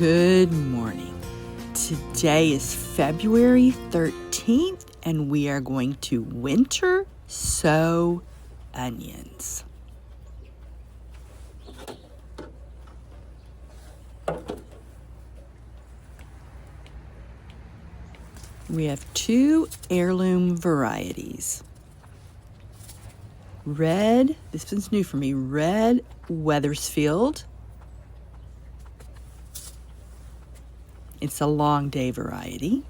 Good morning. Today is February 13th, and we are going to winter sow onions. We have two heirloom varieties. Red, this one's new for me, red Wethersfield. It's a long day variety.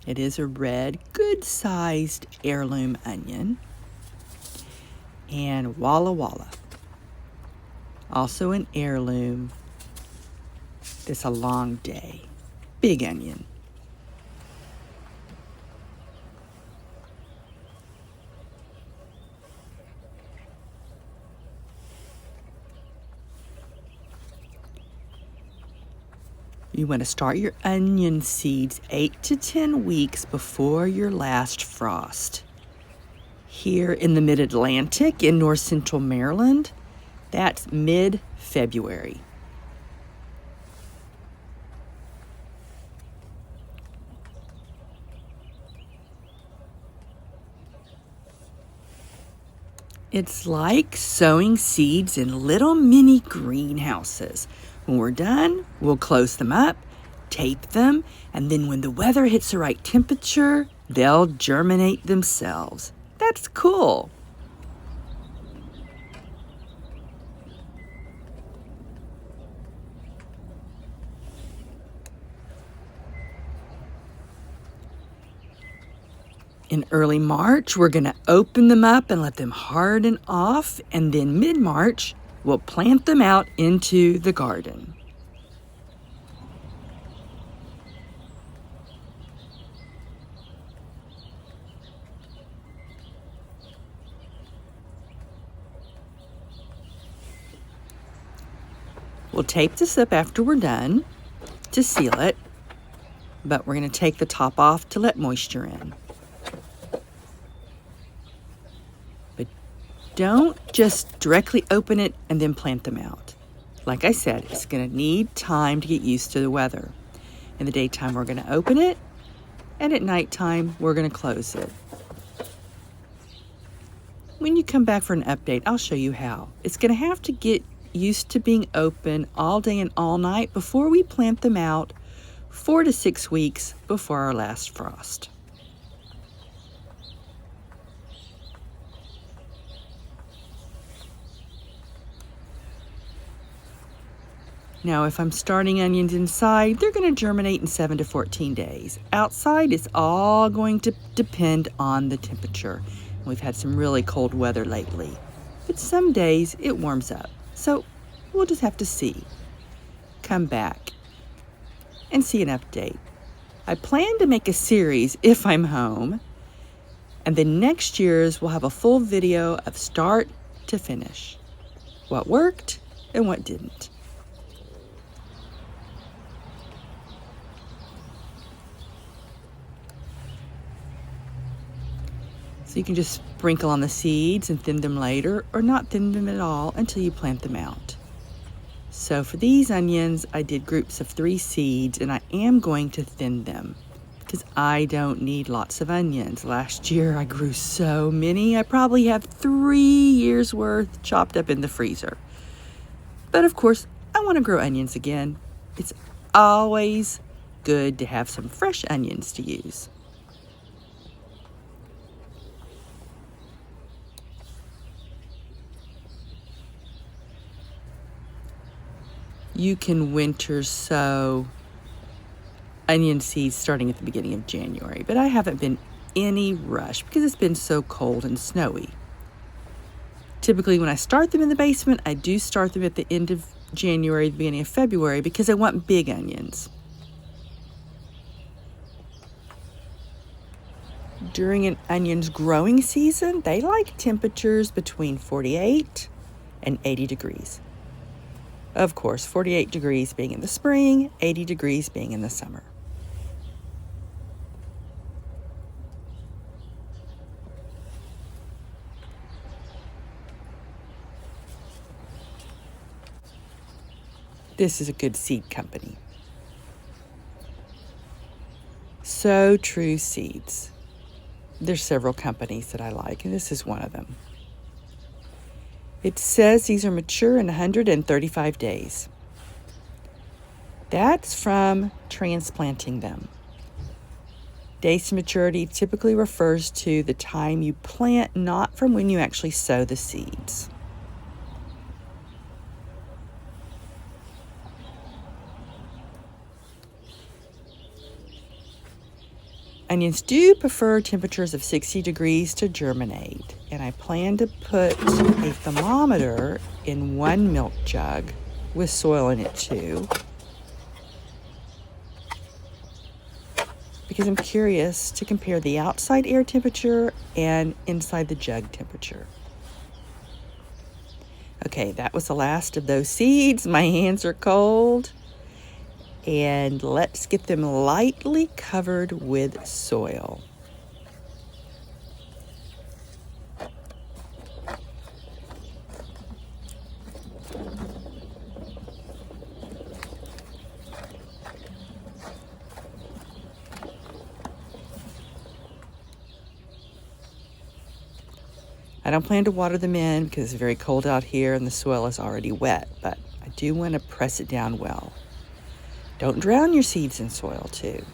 It is a red, good-sized heirloom onion. And Walla Walla, also an heirloom. It's a long day, big onion. You want to start your onion seeds 8 to 10 weeks before your last frost. Here in the mid-Atlantic in north central Maryland, that's mid-February. It's like sowing seeds in little mini greenhouses. When we're done, we'll close them up, tape them, and then when the weather hits the right temperature, they'll germinate themselves. That's cool. In early March, we're going to open them up and let them harden off, and then mid-March, we'll plant them out into the garden. We'll tape this up after we're done to seal it, but we're going to take the top off to let moisture in. But don't just directly open it and then plant them out. Like I said, it's going to need time to get used to the weather. In the daytime, we're going to open it, and at nighttime, we're going to close it. When you come back for an update, I'll show you how. It's going to have to get used to being open all day and all night before we plant them out 4 to 6 weeks before our last frost. Now, if I'm starting onions inside, they're going to germinate in 7 to 14 days. Outside, it's all going to depend on the temperature. We've had some really cold weather lately, but some days it warms up. So we'll just have to see. Come back and see an update. I plan to make a series if I'm home, and then next year's we'll have a full video of start to finish. What worked and what didn't. So you can just sprinkle on the seeds and thin them later, or not thin them at all until you plant them out. So for these onions, I did groups of 3 seeds, and I am going to thin them because I don't need lots of onions. Last year I grew so many, I probably have 3 years worth chopped up in the freezer. But of course, I want to grow onions again. It's always good to have some fresh onions to use. You can winter sow onion seeds starting at the beginning of January, but I haven't been any rush because it's been so cold and snowy. Typically when I start them in the basement, I do start them at the end of January, the beginning of February, because I want big onions. During an onion's growing season, they like temperatures between 48 and 80 degrees. Of course, 48 degrees being in the spring, 80 degrees being in the summer. This is a good seed company. So True seeds. There's several companies that I like, and this is one of them. It says these are mature in 135 days. That's from transplanting them. Days to maturity typically refers to the time you plant, not from when you actually sow the seeds. Onions do prefer temperatures of 60 degrees to germinate, and I plan to put a thermometer in one milk jug with soil in it too, because I'm curious to compare the outside air temperature and inside the jug temperature. Okay, that was the last of those seeds. My hands are cold. And let's get them lightly covered with soil. I don't plan to water them in because it's very cold out here and the soil is already wet, but I do want to press it down well. Don't drown your seeds in soil too.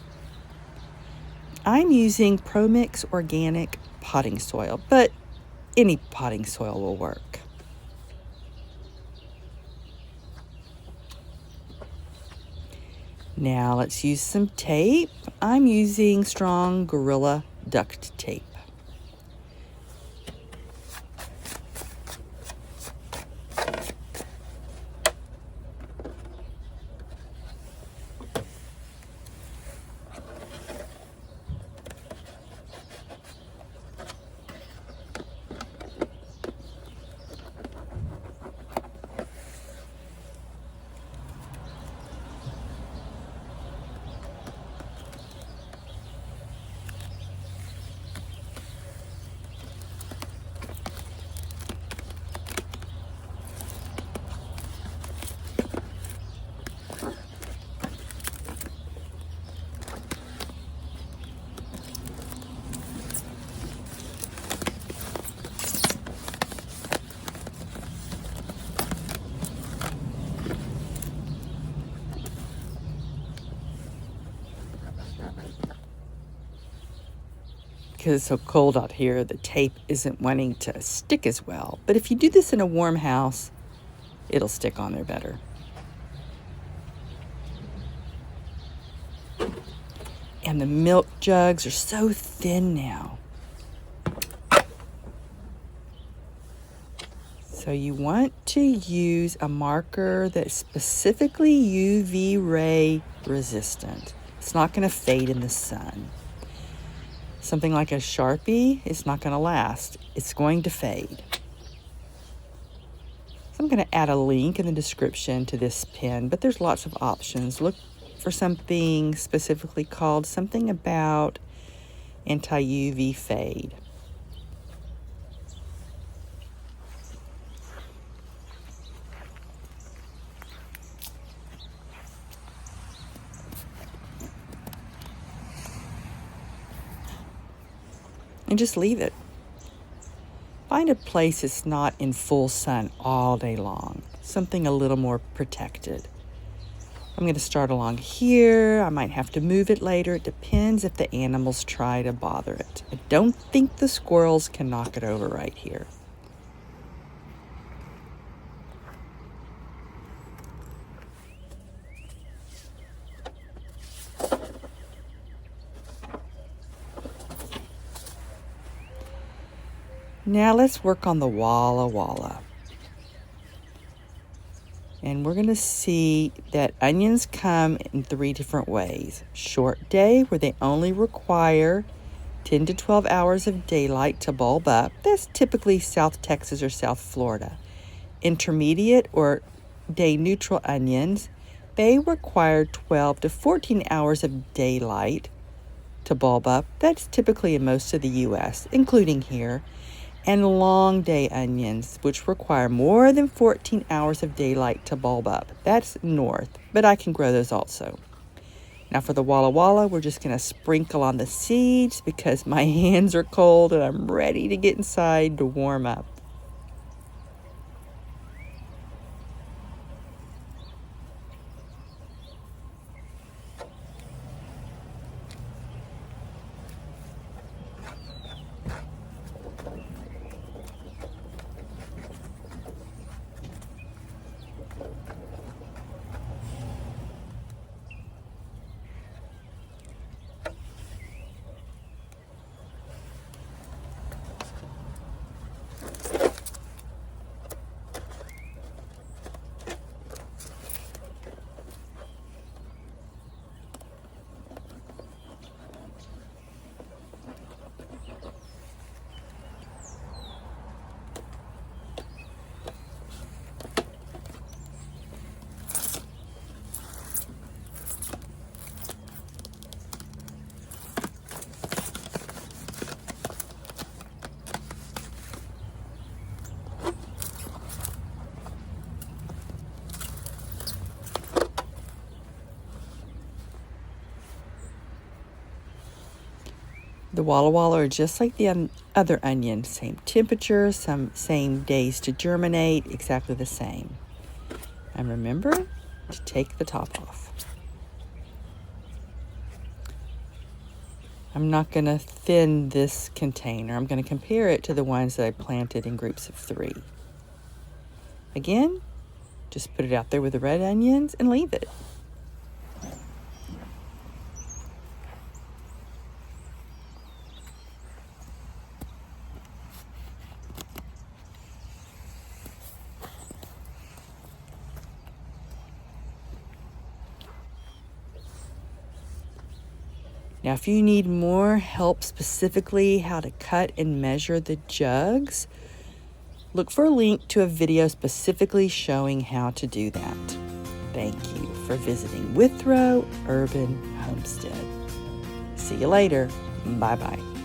I'm using ProMix organic potting soil, but any potting soil will work. Now let's use some tape. I'm using strong Gorilla duct tape. Because it's so cold out here, the tape isn't wanting to stick as well. But if you do this in a warm house, it'll stick on there better. And the milk jugs are so thin now. So you want to use a marker that's specifically UV ray resistant. It's not going to fade in the sun. Something like a Sharpie is not going to last. It's going to fade. So I'm going to add a link in the description to this pen, but there's lots of options. Look for something specifically called something about anti-UV fade. And just leave it. Find a place that's not in full sun all day long. Something a little more protected. I'm going to start along here. I might have to move it later. It depends if the animals try to bother it. I don't think the squirrels can knock it over right here. Now let's work on the Walla Walla. And we're going to see that onions come in 3 different ways. Short day, where they only require 10 to 12 hours of daylight to bulb up. That's typically South Texas or South Florida. Intermediate or day neutral onions, they require 12 to 14 hours of daylight to bulb up. That's typically in most of the U.S., including here. And long day onions, which require more than 14 hours of daylight to bulb up. That's north, but I can grow those also. Now for the Walla Walla, we're just going to sprinkle on the seeds because my hands are cold and I'm ready to get inside to warm up. The Walla Walla are just like the other onion, same temperature, same days to germinate, exactly the same. And remember to take the top off. I'm not going to thin this container. I'm going to compare it to the ones that I planted in groups of 3. Again, just put it out there with the red onions and leave it. Now, if you need more help specifically how to cut and measure the jugs, look for a link to a video specifically showing how to do that. Thank you for visiting Withrow Urban Homestead. See you later. Bye-bye.